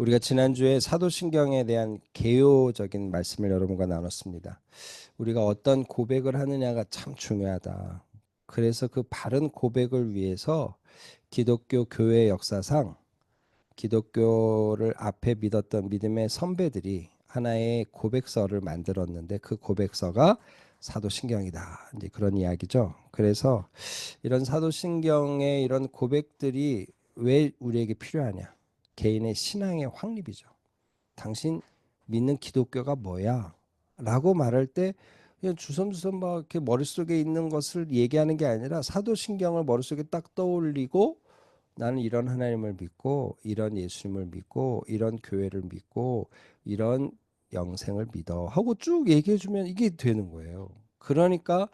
우리가 지난주에 사도신경에 대한 개요적인 말씀을 여러분과 나눴습니다. 우리가 어떤 고백을 하느냐가 참 중요하다. 그래서 그 바른 고백을 위해서 기독교 교회 역사상 기독교를 앞에 믿었던 믿음의 선배들이 하나의 고백서를 만들었는데 그 고백서가 사도신경이다. 이제 그런 이야기죠. 그래서 이런 사도신경의 이런 고백들이 왜 우리에게 필요하냐? 개인의 신앙의 확립이죠. 당신 믿는 기독교가 뭐야? 라고 말할 때 그냥 주섬주섬 막 이렇게 머릿속에 있는 것을 얘기하는 게 아니라 사도신경을 머릿속에 딱 떠올리고 나는 이런 하나님을 믿고 이런 예수님을 믿고 이런 교회를 믿고 이런 영생을 믿어 하고 쭉 얘기해 주면 이게 되는 거예요. 그러니까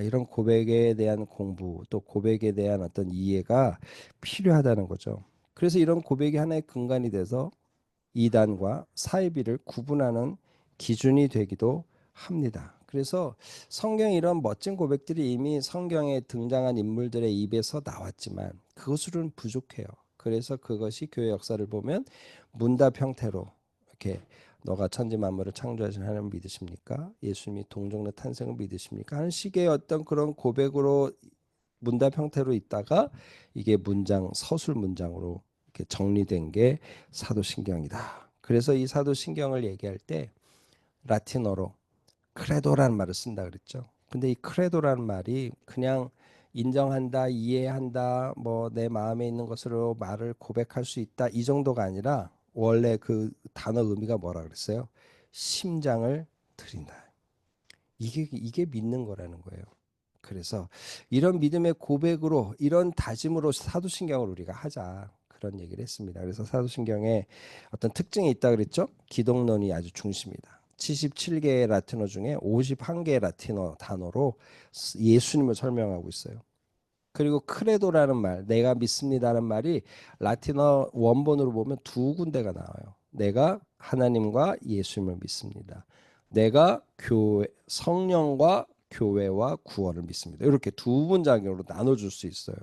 이런 고백에 대한 공부 또 고백에 대한 어떤 이해가 필요하다는 거죠. 그래서 이런 고백이 하나의 근간이 돼서 이단과 사이비를 구분하는 기준이 되기도 합니다. 그래서 성경 이런 멋진 고백들이 이미 성경에 등장한 인물들의 입에서 나왔지만 그것으로는 부족해요. 그래서 그것이 교회 역사를 보면 문답 형태로 이렇게 너가 천지 만물을 창조하신 하나님을 믿으십니까? 예수님이 동정녀 탄생을 믿으십니까? 하는 식의 어떤 그런 고백으로 문답 형태로 있다가 이게 문장 서술 문장으로 이렇게 정리된 게 사도신경이다. 그래서 이 사도신경을 얘기할 때 라틴어로 크레도라는 말을 쓴다 그랬죠. 근데 이 크레도라는 말이 그냥 인정한다, 이해한다, 뭐 내 마음에 있는 것으로 말을 고백할 수 있다 이 정도가 아니라 원래 그 단어 의미가 뭐라 그랬어요? 심장을 드린다. 이게 믿는 거라는 거예요. 그래서 이런 믿음의 고백으로 이런 다짐으로 사도신경을 우리가 하자 그런 얘기를 했습니다. 그래서 사도신경에 어떤 특징이 있다 그랬죠. 기독론이 아주 중심이다. 77개의 라틴어 중에 51개의 라틴어 단어로 예수님을 설명하고 있어요. 그리고 크레도라는 말, 내가 믿습니다라는 말이 라틴어 원본으로 보면 두 군데가 나와요. 내가 하나님과 예수님을 믿습니다. 내가 성령과 교회와 구원을 믿습니다. 이렇게 두 문장으로 나눠줄 수 있어요.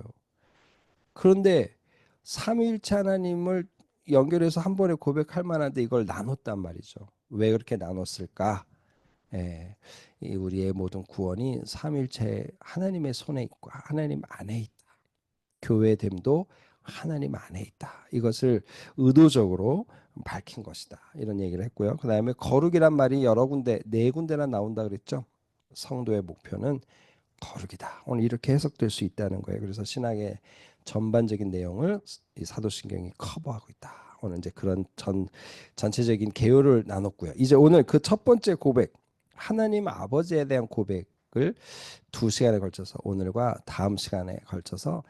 그런데 삼위일체 하나님을 연결해서 한 번에 고백할 만한데 이걸 나눴단 말이죠. 왜 그렇게 나눴을까? 예, 우리의 모든 구원이 삼위일체 하나님의 손에 있고 하나님 안에 있다. 교회됨도 하나님 안에 있다. 이것을 의도적으로 밝힌 것이다. 이런 얘기를 했고요. 그 다음에 거룩이란 말이 여러 군데, 네 군데나 나온다 그랬죠. 성도의 목표는 거룩이다. 오늘 이렇게 해석될 수 있다는 거예요. 그래서 신학의 전반적인 내용을 이 사도신경이 커버하고 있다. 오늘 이제 그런 전체적인 개요를 나눴고요. 이제 오늘 그 첫 번째 고백, 하나님 아버지에 대한 고백을 2시간에 걸쳐서 오늘과 다음 시간에 걸쳐서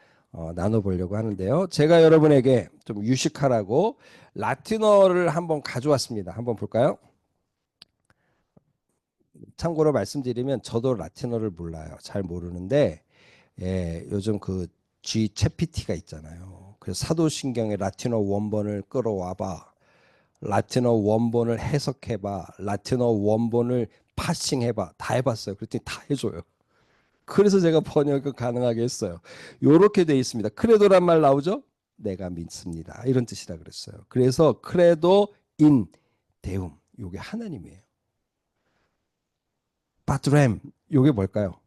나눠보려고 하는데요. 제가 여러분에게 좀 유식하라고 라틴어를 한번 가져왔습니다. 한번 볼까요? 참고로 말씀드리면 저도 라틴어를 몰라요. 잘 모르는데 요즘 그 G챗PT가 있잖아요. 그래서 사도신경의 라틴어 원본을 끌어와봐. 라틴어 원본을 해석해봐. 라틴어 원본을 파싱해봐. 다 해봤어요. 그랬더니 다 해줘요. 그래서 제가 번역을 가능하게 했어요. 요렇게 돼 있습니다. 크레도란 말 나오죠? 내가 믿습니다. 이런 뜻이라 그랬어요. 그래서 크레도 인 데움. 요게 하나님이에요. 바트렘. 요게 뭘까요?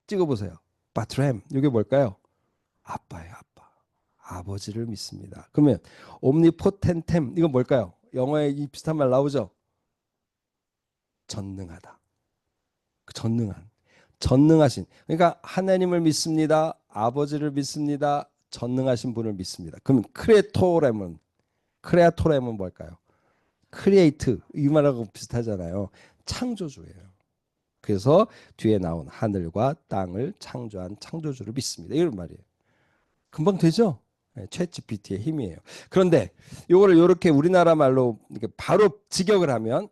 찍어보세요. 바트렘. 요게 뭘까요? 아빠예요, 아빠. 아버지를 믿습니다. 그러면 옴니포텐템. 이건 뭘까요? 영어에 이 비슷한 말 나오죠? 전능하다. 전능한. 전능하신. 그러니까 하나님을 믿습니다. 아버지를 믿습니다. 전능하신 분을 믿습니다. 그러면 크레아토렘은 뭘까요? 크리에이트 이 말하고 비슷하잖아요. 창조주예요. 그래서 뒤에 나온 하늘과 땅을 창조한 창조주를 믿습니다. 이런 말이에요. 금방 되죠? 네, 챗GPT의 힘이에요. 그런데 이거를 이렇게 우리나라 말로 이렇게 바로 직역을 하면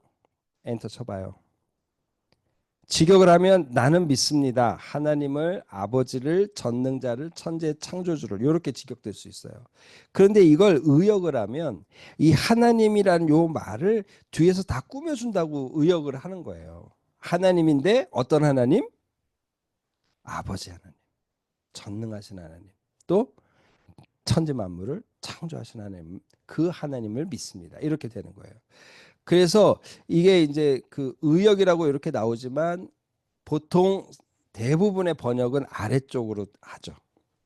엔터 쳐봐요. 직역을 하면 나는 믿습니다. 하나님을 아버지를 전능자를 천재 창조주를 이렇게 직역될 수 있어요. 그런데 이걸 의역을 하면 이 하나님이라는 요 말을 뒤에서 다 꾸며준다고 의역을 하는 거예요. 하나님인데 어떤 하나님? 아버지 하나님. 전능하신 하나님. 또 천지 만물을 창조하신 하나님. 그 하나님을 믿습니다. 이렇게 되는 거예요. 그래서 이게 이제 그 의역이라고 이렇게 나오지만 보통 대부분의 번역은 아래쪽으로 하죠.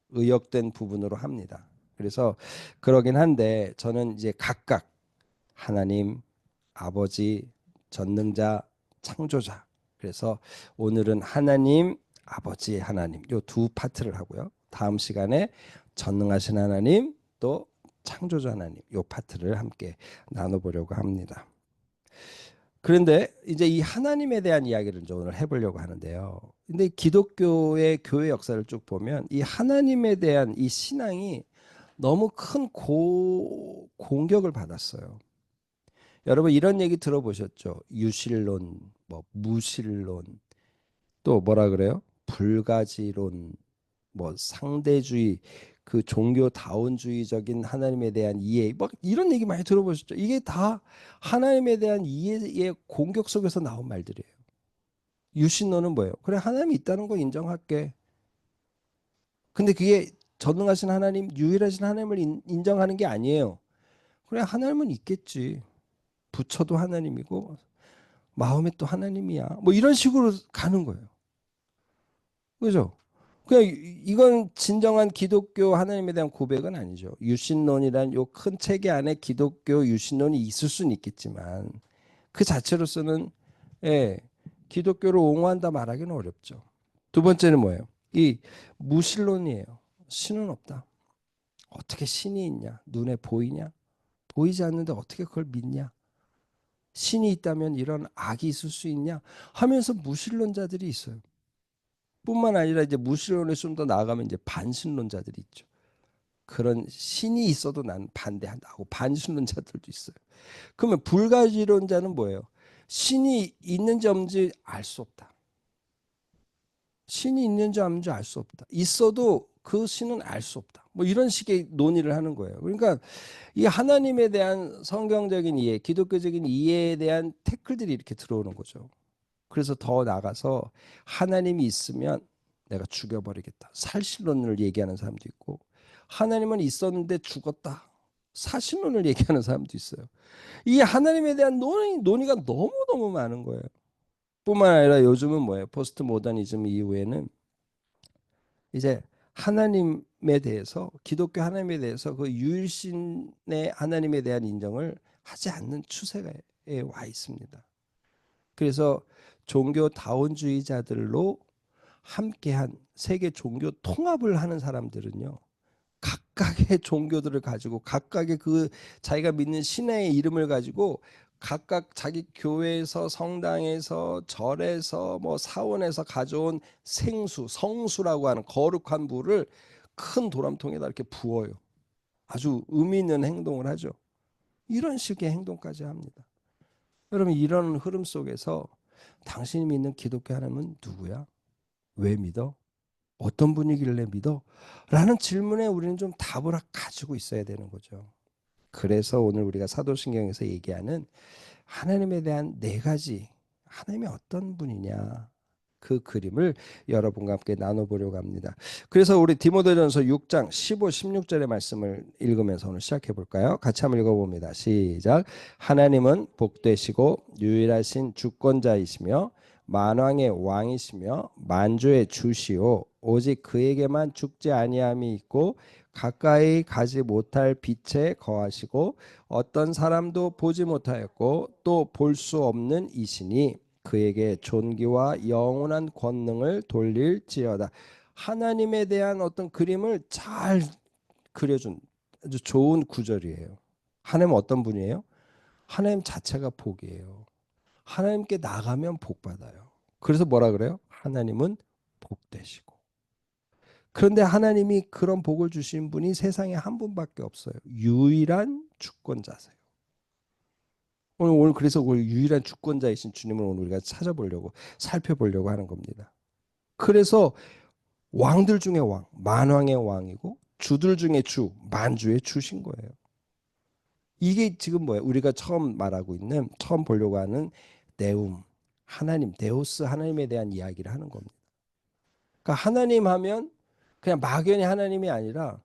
의역된 부분으로 합니다. 그래서 그러긴 한데 저는 이제 각각 하나님, 아버지, 전능자, 창조자. 그래서 오늘은 하나님, 아버지 하나님 요 두 파트를 하고요. 다음 시간에 전능하신 하나님 또 창조자 하나님 요 파트를 함께 나눠보려고 합니다. 그런데 이제 이 하나님에 대한 이야기를 이제 오늘 해보려고 하는데요. 근데 기독교의 교회 역사를 쭉 보면 이 하나님에 대한 이 신앙이 너무 큰 공격을 받았어요. 여러분 이런 얘기 들어보셨죠? 유실론, 뭐 무실론, 또 뭐라 그래요? 불가지론, 뭐 상대주의, 그 종교 다원주의적인 하나님에 대한 이해, 막 이런 얘기 많이 들어보셨죠? 이게 다 하나님에 대한 이해의 공격 속에서 나온 말들이에요. 유신론은 뭐예요? 그래 하나님이 있다는 거 인정할게. 근데 그게 전능하신 하나님, 유일하신 하나님을 인정하는 게 아니에요. 그래 하나님은 있겠지. 부처도 하나님이고 마음에 또 하나님이야. 뭐 이런 식으로 가는 거예요. 그죠? 그냥 이건 진정한 기독교 하나님에 대한 고백은 아니죠. 유신론이란 요 큰 체계 안에 기독교 유신론이 있을 수는 있겠지만 그 자체로서는 예, 기독교를 옹호한다 말하기는 어렵죠. 두 번째는 뭐예요? 이 무신론이에요. 신은 없다. 어떻게 신이 있냐? 눈에 보이냐? 보이지 않는데 어떻게 그걸 믿냐? 신이 있다면 이런 악이 있을 수 있냐? 하면서 무신론자들이 있어요. 뿐만 아니라 이제 무신론에 좀 더 나아가면 이제 반신론자들이 있죠. 그런 신이 있어도 난 반대한다고 반신론자들도 있어요. 그러면 불가지론자는 뭐예요? 신이 있는지 없는지 알 수 없다. 신이 있는지 없는지 알 수 없다. 있어도 그 신은 알 수 없다. 뭐 이런 식의 논의를 하는 거예요. 그러니까 이 하나님에 대한 성경적인 이해, 기독교적인 이해에 대한 태클들이 이렇게 들어오는 거죠. 그래서 더 나가서 하나님이 있으면 내가 죽여버리겠다. 살신론을 얘기하는 사람도 있고 하나님은 있었는데 죽었다. 사신론을 얘기하는 사람도 있어요. 이 하나님에 대한 논의가 너무너무 많은 거예요. 뿐만 아니라 요즘은 뭐예요? 포스트 모더니즘 이후에는 이제 하나님에 대해서 기독교 하나님에 대해서 그 유일신의 하나님에 대한 인정을 하지 않는 추세가 와 있습니다. 그래서 종교 다원주의자들로 함께한 세계 종교 통합을 하는 사람들은요. 각각의 종교들을 가지고 각각의 그 자기가 믿는 신의 이름을 가지고 각각 자기 교회에서 성당에서 절에서 뭐 사원에서 가져온 생수, 성수라고 하는 거룩한 물을 큰 도람통에다 이렇게 부어요. 아주 의미 있는 행동을 하죠. 이런 식의 행동까지 합니다. 여러분 이런 흐름 속에서 당신이 믿는 기독교 하나님은 누구야? 왜 믿어? 어떤 분이길래 믿어? 라는 질문에 우리는 좀 답을 가지고 있어야 되는 거죠. 그래서 오늘 우리가 사도신경에서 얘기하는 하나님에 대한 네 가지, 하나님이 어떤 분이냐, 그 그림을 여러분과 함께 나눠보려고 합니다. 그래서 우리 디모데전서 6장 15, 16절의 말씀을 읽으면서 오늘 시작해 볼까요? 같이 한번 읽어봅니다. 시작. 하나님은 복되시고 유일하신 주권자이시며 만왕의 왕이시며 만주의 주시오 오직 그에게만 죽지 아니함이 있고 가까이 가지 못할 빛에 거하시고 어떤 사람도 보지 못하였고 또 볼 수 없는 이시니 그에게 존귀와 영원한 권능을 돌릴지어다. 하나님에 대한 어떤 그림을 잘 그려준 아주 좋은 구절이에요. 하나님은 어떤 분이에요? 하나님 자체가 복이에요. 하나님께 나가면 복 받아요. 그래서 뭐라 그래요? 하나님은 복되시고. 그런데 하나님이 그런 복을 주신 분이 세상에 한 분밖에 없어요. 유일한 주권자세요. 오늘 그래서 그 유일한 주권자이신 주님을 오늘 우리가 찾아보려고 살펴보려고 하는 겁니다. 그래서 왕들 중에 왕, 만왕의 왕이고 주들 중에 주, 만주의 주신 거예요. 이게 지금 뭐예요? 우리가 처음 말하고 있는, 처음 보려고 하는 네움, 하나님, 데우스 하나님에 대한 이야기를 하는 겁니다. 그러니까 하나님 하면 그냥 막연히 하나님이 아니라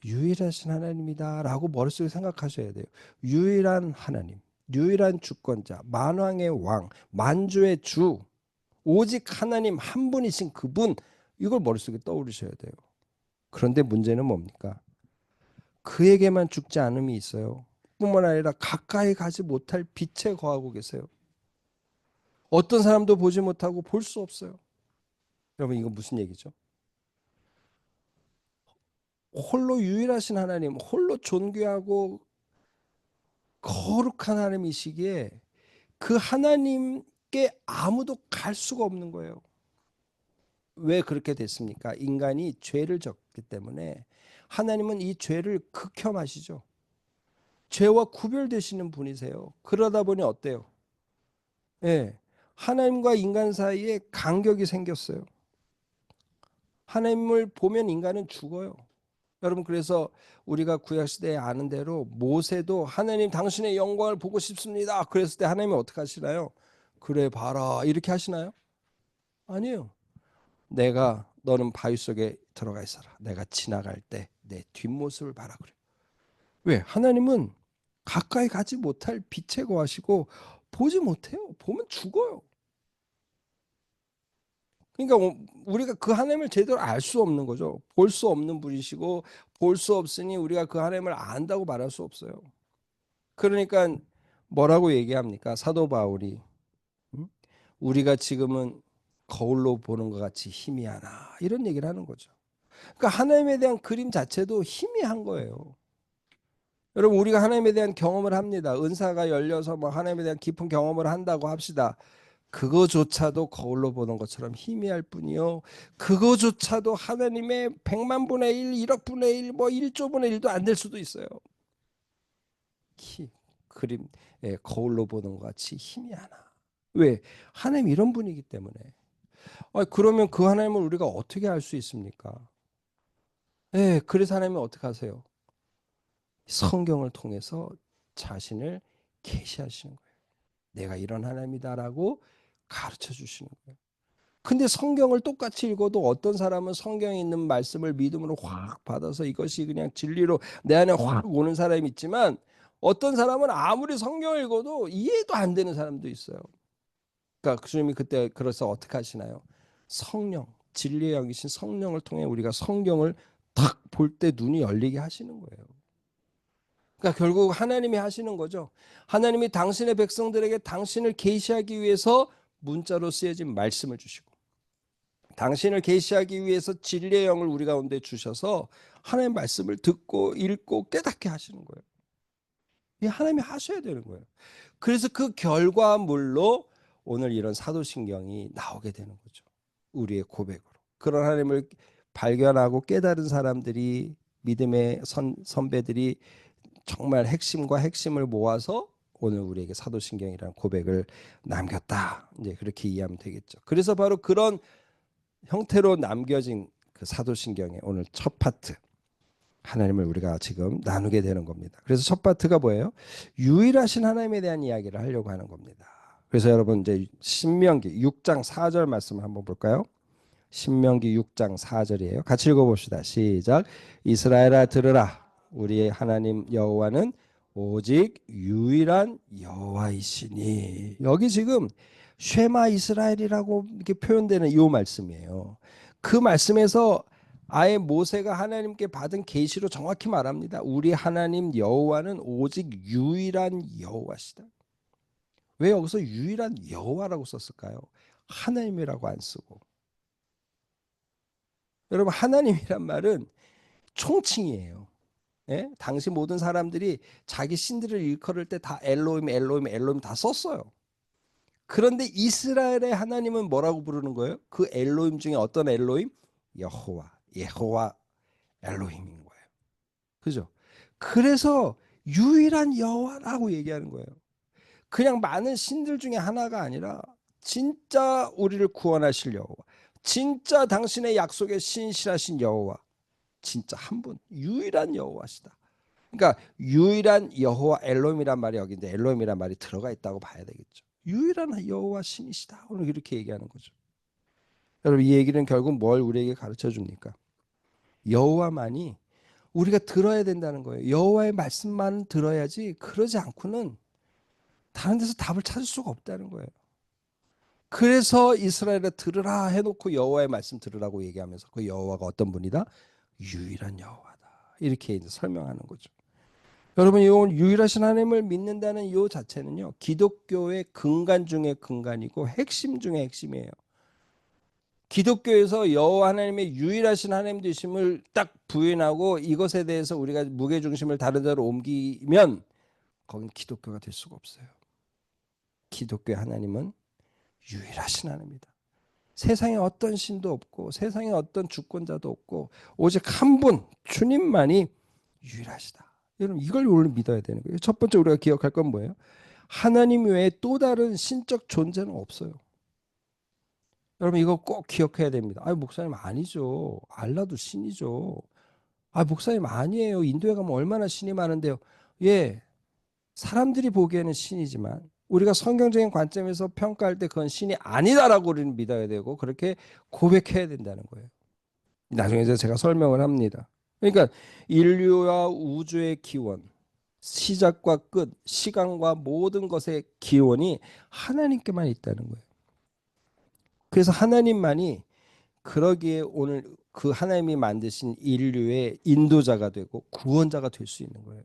유일하신 하나님이다 라고 머릿속에 생각하셔야 돼요. 유일한 하나님, 유일한 주권자, 만왕의 왕, 만주의 주, 오직 하나님 한 분이신 그분, 이걸 머릿속에 떠오르셔야 돼요. 그런데 문제는 뭡니까? 그에게만 죽지 않음이 있어요. 뿐만 아니라 가까이 가지 못할 빛에 거하고 계세요. 어떤 사람도 보지 못하고 볼 수 없어요. 여러분 이거 무슨 얘기죠? 홀로 유일하신 하나님, 홀로 존귀하고 거룩한 하나님이시기에 그 하나님께 아무도 갈 수가 없는 거예요. 왜 그렇게 됐습니까? 인간이 죄를 졌기 때문에 하나님은 이 죄를 극혐하시죠. 죄와 구별되시는 분이세요. 그러다 보니 어때요? 예, 하나님과 인간 사이에 간격이 생겼어요. 하나님을 보면 인간은 죽어요. 여러분 그래서 우리가 구약시대에 아는 대로 모세도 하나님 당신의 영광을 보고 싶습니다. 그랬을 때 하나님이 어떻게 하시나요? 그래 봐라 이렇게 하시나요? 아니에요. 내가 너는 바위 속에 들어가 있어라. 내가 지나갈 때 내 뒷모습을 봐라 그래. 왜? 하나님은 가까이 가지 못할 빛에 거하시고 보지 못해요. 보면 죽어요. 그러니까 우리가 그 하나님을 제대로 알 수 없는 거죠. 볼 수 없는 분이시고 볼 수 없으니 우리가 그 하나님을 안다고 말할 수 없어요. 그러니까 뭐라고 얘기합니까? 사도 바울이 우리가 지금은 거울로 보는 것 같이 희미하나 이런 얘기를 하는 거죠. 그러니까 하나님에 대한 그림 자체도 희미한 거예요. 여러분 우리가 하나님에 대한 경험을 합니다. 은사가 열려서 뭐 하나님에 대한 깊은 경험을 한다고 합시다. 그거조차도 거울로 보는 것처럼 희미할 뿐이요. 그거조차도 하나님의 100만 분의 1, 1억 분의 1, 뭐 1조 분의 1도 안 될 수도 있어요. 그림 거울로 보는 것 같이 희미하나. 왜? 하나님 이런 분이기 때문에. 그러면 그 하나님을 우리가 어떻게 알 수 있습니까? 그래서 하나님이 어떻게 하세요? 성경을 통해서 자신을 계시하시는 거예요. 내가 이런 하나님이다라고 가르쳐 주시는 거예요. 근데 성경을 똑같이 읽어도 어떤 사람은 성경에 있는 말씀을 믿음으로 확 받아서 이것이 그냥 진리로 내 안에 확 오는 사람이 있지만 어떤 사람은 아무리 성경을 읽어도 이해도 안 되는 사람도 있어요. 그러니까 주님이 그때 그래서 어떻게 하시나요? 성령, 진리의 영이신 성령을 통해 우리가 성경을 딱 볼 때 눈이 열리게 하시는 거예요. 그러니까 결국 하나님이 하시는 거죠. 하나님이 당신의 백성들에게 당신을 계시하기 위해서 문자로 쓰여진 말씀을 주시고 당신을 계시하기 위해서 진리의 영을 우리 가운데 주셔서 하나님의 말씀을 듣고 읽고 깨닫게 하시는 거예요. 이 하나님이 하셔야 되는 거예요. 그래서 그 결과물로 오늘 이런 사도신경이 나오게 되는 거죠. 우리의 고백으로. 그런 하나님을 발견하고 깨달은 사람들이 믿음의 선배들이 정말 핵심과 핵심을 모아서 오늘 우리에게 사도신경이라는 고백을 남겼다. 이제 그렇게 이해하면 되겠죠. 그래서 바로 그런 형태로 남겨진 그 사도신경의 오늘 첫 파트 하나님을 우리가 지금 나누게 되는 겁니다. 그래서 첫 파트가 뭐예요? 유일하신 하나님에 대한 이야기를 하려고 하는 겁니다. 그래서 여러분 이제 신명기 6장 4절 말씀을 한번 볼까요? 신명기 6장 4절이에요. 같이 읽어봅시다. 시작. 이스라엘아 들으라. 우리의 하나님 여호와는 오직 유일한 여호와이시니. 여기 지금 쉐마 이스라엘이라고 이렇게 표현되는 이 말씀이에요. 그 말씀에서 아예 모세가 하나님께 받은 계시로 정확히 말합니다. 우리 하나님 여호와는 오직 유일한 여호와시다. 왜 여기서 유일한 여호와라고 썼을까요? 하나님이라고 안 쓰고. 여러분 하나님이란 말은 총칭이에요. 예? 당시 모든 사람들이 자기 신들을 일컬을 때 다 엘로임, 엘로임, 엘로임 다 썼어요. 그런데 이스라엘의 하나님은 뭐라고 부르는 거예요? 그 엘로임 중에 어떤 엘로임? 여호와, 예호와 엘로힘인 거예요. 그죠? 그래서 유일한 여호와라고 얘기하는 거예요. 그냥 많은 신들 중에 하나가 아니라 진짜 우리를 구원하실 여호와, 진짜 당신의 약속에 신실하신 여호와, 진짜 한 분, 유일한 여호와시다. 그러니까 유일한 여호와 엘로임이란 말이 여기인데 엘로임이란 말이 들어가 있다고 봐야 되겠죠. 유일한 여호와 신이시다. 오늘 이렇게 얘기하는 거죠. 여러분 이 얘기는 결국 뭘 우리에게 가르쳐 줍니까? 여호와만이 우리가 들어야 된다는 거예요. 여호와의 말씀만 들어야지 그러지 않고는 다른 데서 답을 찾을 수가 없다는 거예요. 그래서 이스라엘에 들으라 해놓고 여호와의 말씀 들으라고 얘기하면서 그 여호와가 어떤 분이다? 유일한 여호와다. 이렇게 이제 설명하는 거죠. 여러분, 이 유일하신 하나님을 믿는다는 이 자체는요, 기독교의 근간 중의 근간이고 핵심 중의 핵심이에요. 기독교에서 여호와 하나님의 유일하신 하나님 되심을 딱 부인하고 이것에 대해서 우리가 무게중심을 다른 데로 옮기면 거긴 기독교가 될 수가 없어요. 기독교의 하나님은 유일하신 하나님이다. 세상에 어떤 신도 없고 세상에 어떤 주권자도 없고 오직 한 분 주님만이 유일하시다. 여러분, 이걸 오늘 믿어야 되는 거예요. 첫 번째 우리가 기억할 건 뭐예요? 하나님 외에 또 다른 신적 존재는 없어요. 여러분, 이거 꼭 기억해야 됩니다. 아, 목사님 아니죠. 알라도 신이죠. 아, 목사님 아니에요. 인도에 가면 얼마나 신이 많은데요. 예, 사람들이 보기에는 신이지만 우리가 성경적인 관점에서 평가할 때 그건 신이 아니다라고 우리는 믿어야 되고 그렇게 고백해야 된다는 거예요. 나중에 제가 설명을 합니다. 그러니까 인류와 우주의 기원, 시작과 끝, 시간과 모든 것의 기원이 하나님께만 있다는 거예요. 그래서 하나님만이 그러기에 오늘 그 하나님이 만드신 인류의 인도자가 되고 구원자가 될 수 있는 거예요.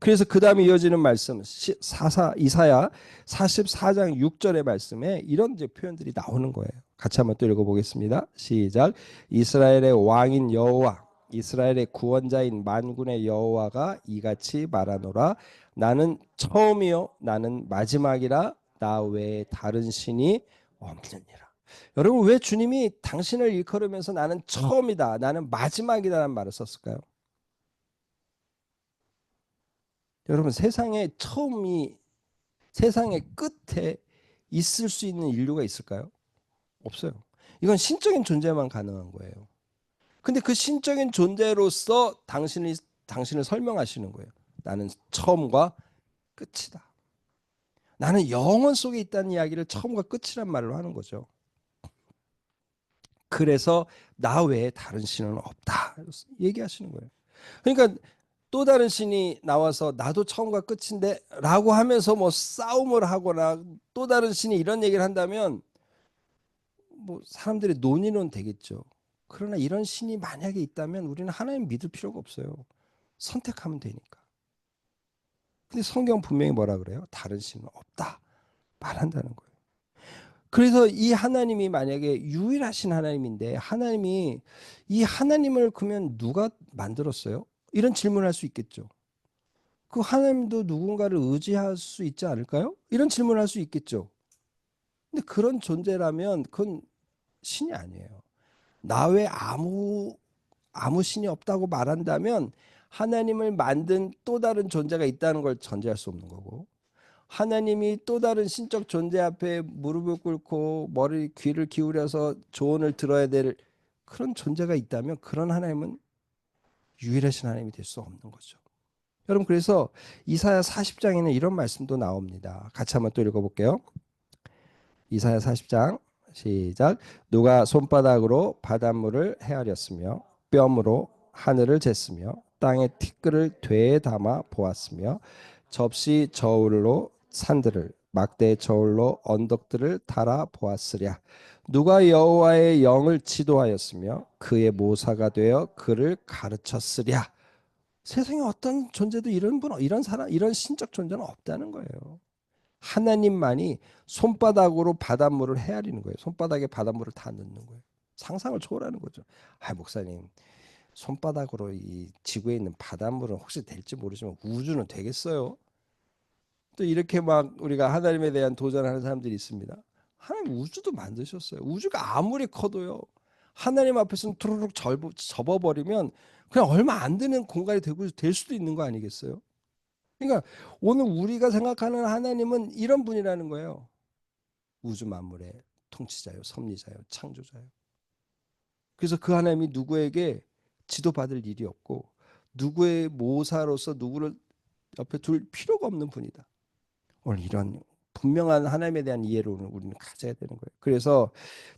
그래서 그 다음에 이어지는 말씀 이사야 44장 6절의 말씀에 이런 이제 표현들이 나오는 거예요. 같이 한번 또 읽어보겠습니다. 시작. 이스라엘의 왕인 여호와, 이스라엘의 구원자인 만군의 여호와가 이같이 말하노라. 나는 처음이요 나는 마지막이라. 나 외에 다른 신이 없느니라. 여러분, 왜 주님이 당신을 일컬으면서 나는 처음이다 나는 마지막이다라는 말을 썼을까요? 여러분, 세상의 처음이 세상의 끝에 있을 수 있는 인류가 있을까요? 없어요. 이건 신적인 존재만 가능한 거예요. 근데 그 신적인 존재로서 당신을 설명하시는 거예요. 나는 처음과 끝이다. 나는 영원 속에 있다는 이야기를 처음과 끝이란 말로 하는 거죠. 그래서 나 외에 다른 신은 없다 얘기하시는 거예요. 그러니까 또 다른 신이 나와서 나도 처음과 끝인데 라고 하면서 뭐 싸움을 하거나 또 다른 신이 이런 얘기를 한다면 뭐 사람들의 논의는 되겠죠. 그러나 이런 신이 만약에 있다면 우리는 하나님 믿을 필요가 없어요. 선택하면 되니까. 근데 성경 분명히 뭐라 그래요? 다른 신은 없다 말한다는 거예요. 그래서 이 하나님이 만약에 유일하신 하나님인데 하나님이 이 하나님을 그러면 누가 만들었어요? 이런 질문을 할 수 있겠죠. 그 하나님도 누군가를 의지할 수 있지 않을까요? 이런 질문을 할 수 있겠죠. 근데 그런 존재라면 그건 신이 아니에요. 나 외에 아무 신이 없다고 말한다면 하나님을 만든 또 다른 존재가 있다는 걸 전제할 수 없는 거고, 하나님이 또 다른 신적 존재 앞에 무릎을 꿇고 귀를 기울여서 조언을 들어야 될 그런 존재가 있다면 그런 하나님은 유일하신 하나님이 될 수 없는 거죠. 여러분, 그래서 이사야 40장에는 이런 말씀도 나옵니다. 같이 한번 또 읽어볼게요. 이사야 40장 시작. 누가 손바닥으로 바닷물을 헤아렸으며 뼘으로 하늘을 쟀으며 땅의 티끌을 되에 담아 보았으며 접시 저울로 산들을 막대 저울로 언덕들을 달아 보았으랴. 누가 여호와의 영을 지도하였으며 그의 모사가 되어 그를 가르쳤으랴. 세상에 어떤 존재도 이런 사람, 이런 신적 존재는 없다는 거예요. 하나님만이 손바닥으로 바닷물을 헤아리는 거예요. 손바닥에 바닷물을 다 넣는 거예요. 상상을 초월하는 거죠. 아, 목사님, 손바닥으로 이 지구에 있는 바닷물은 혹시 될지 모르지만 우주는 되겠어요? 또 이렇게 막 우리가 하나님에 대한 도전하는 사람들이 있습니다. 하나님 우주도 만드셨어요. 우주가 아무리 커도요. 하나님 앞에서는 투르륵 접어버리면 그냥 얼마 안 되는 공간이 될 수도 있는 거 아니겠어요? 그러니까 오늘 우리가 생각하는 하나님은 이런 분이라는 거예요. 우주 만물의 통치자요, 섭리자요, 창조자요. 그래서 그 하나님이 누구에게 지도받을 일이 없고 누구의 모사로서 누구를 옆에 둘 필요가 없는 분이다. 오늘 이런 분명한 하나님에 대한 이해를 우리는 가져야 되는 거예요. 그래서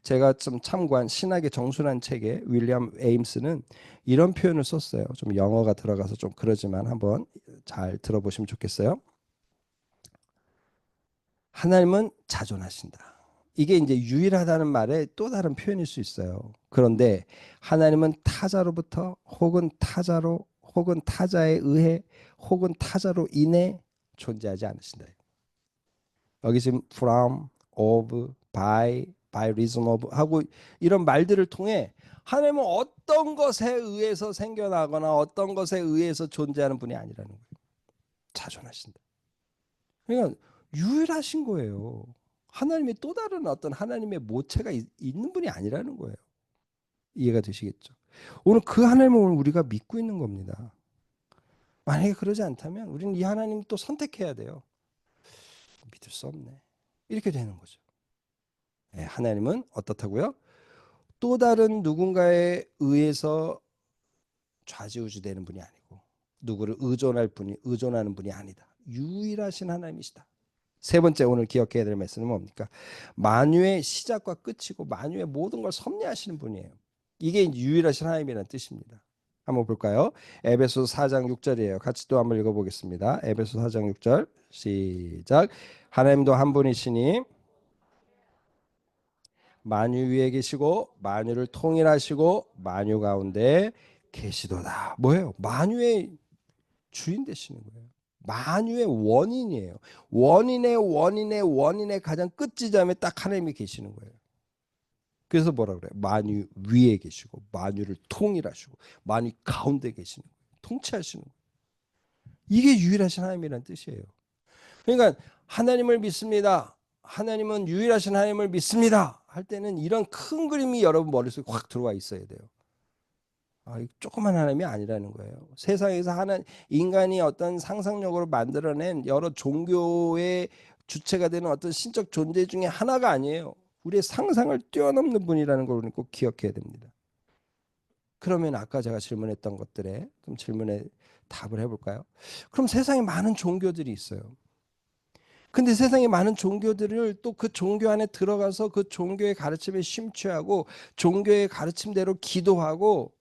제가 좀 참고한 신학의 정순환 책에 윌리엄 에임스는 이런 표현을 썼어요. 좀 영어가 들어가서 좀 그러지만 한번 잘 들어보시면 좋겠어요. 하나님은 자존하신다. 이게 이제 유일하다는 말의 또 다른 표현일 수 있어요. 그런데 하나님은 타자로부터 혹은 타자로 혹은 타자에 의해 혹은 타자로 인해 존재하지 않으신다. 여기 지금 from, of, by reason of 하고 이런 말들을 통해 하나님은 어떤 것에 의해서 생겨나거나 어떤 것에 의해서 존재하는 분이 아니라는 거예요. 자존하신다. 그러니까 유일하신 거예요. 하나님의 또 다른 어떤 하나님의 모체가 있는 분이 아니라는 거예요. 이해가 되시겠죠? 오늘 그 하나님을 오늘 우리가 믿고 있는 겁니다. 만약에 그러지 않다면 우리는 이 하나님 또 선택해야 돼요. 믿을 수 없네. 이렇게 되는 거죠. 네, 하나님은 어떻다고요? 또 다른 누군가에 의해서 좌지우지되는 분이 아니고 누구를 의존하는 분이 아니다. 유일하신 하나님이시다. 세 번째 오늘 기억해야 될 말씀은 뭡니까? 만유의 시작과 끝이고 만유의 모든 걸 섭리하시는 분이에요. 이게 유일하신 하나님이라는 뜻입니다. 한번 볼까요? 에베소 4장 6절이에요. 같이 또 한번 읽어보겠습니다. 에베소 4장 6절 시작. 하나님도 한 분이시니 만유 위에 계시고 만유를 통일하시고 만유 가운데 계시도다. 뭐예요? 만유의 주인 되시는 거예요. 만유의 원인이에요. 원인의 가장 끝지점에 딱 하나님이 계시는 거예요. 그래서 뭐라 그래요? 만유 위에 계시고 만유를 통일하시고 만유 가운데 계시는 거예요. 통치하시는 거예요. 이게 유일하신 하나님이라는 뜻이에요. 그러니까 하나님을 믿습니다. 하나님은 유일하신 하나님을 믿습니다. 할 때는 이런 큰 그림이 여러분 머릿속에 확 들어와 있어야 돼요. 조그만 하나님이 아니라는 거예요. 세상에서 인간이 어떤 상상력으로 만들어낸 여러 종교의 주체가 되는 어떤 신적 존재 중에 하나가 아니에요. 우리의 상상을 뛰어넘는 분이라는 걸 우리는 꼭 기억해야 됩니다. 그러면 아까 제가 질문했던 것들에 좀 질문에 답을 해볼까요? 그럼 세상에 많은 종교들이 있어요. 근데 세상에 많은 종교들을 또 그 종교 안에 들어가서 그 종교의 가르침에 심취하고 종교의 가르침대로 기도하고